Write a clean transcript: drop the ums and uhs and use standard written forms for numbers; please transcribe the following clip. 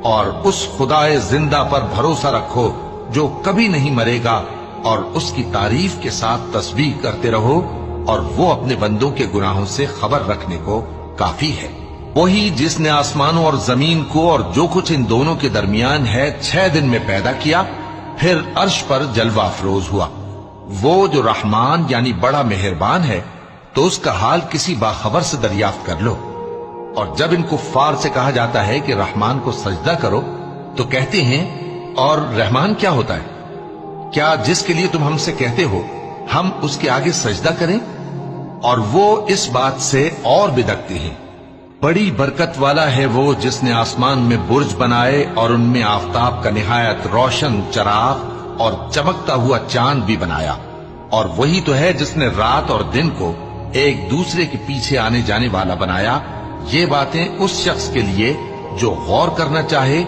اور اس خدائے زندہ پر بھروسہ رکھو جو کبھی نہیں مرے گا، اور اس کی تعریف کے ساتھ تسبیح کرتے رہو، اور وہ اپنے بندوں کے گناہوں سے خبر رکھنے کو کافی ہے۔ وہی جس نے آسمانوں اور زمین کو اور جو کچھ ان دونوں کے درمیان ہے 6 دن میں پیدا کیا، پھر عرش پر جلوہ افروز ہوا۔ وہ جو رحمان یعنی بڑا مہربان ہے، تو اس کا حال کسی باخبر سے دریافت کر لو۔ اور جب ان کفار سے کہا جاتا ہے کہ رحمان کو سجدہ کرو، تو کہتے ہیں اور رحمان کیا ہوتا ہے؟ کیا جس کے لیے تم ہم سے کہتے ہو ہم اس کے آگے سجدہ کریں؟ اور وہ اس بات سے اور بدکتے ہیں۔ بڑی برکت والا ہے وہ جس نے آسمان میں برج بنائے اور ان میں آفتاب کا نہایت روشن چراغ اور چمکتا ہوا چاند بھی بنایا۔ اور وہی تو ہے جس نے رات اور دن کو ایک دوسرے کے پیچھے آنے جانے والا بنایا۔ یہ باتیں اس شخص کے لیے جو غور کرنا چاہے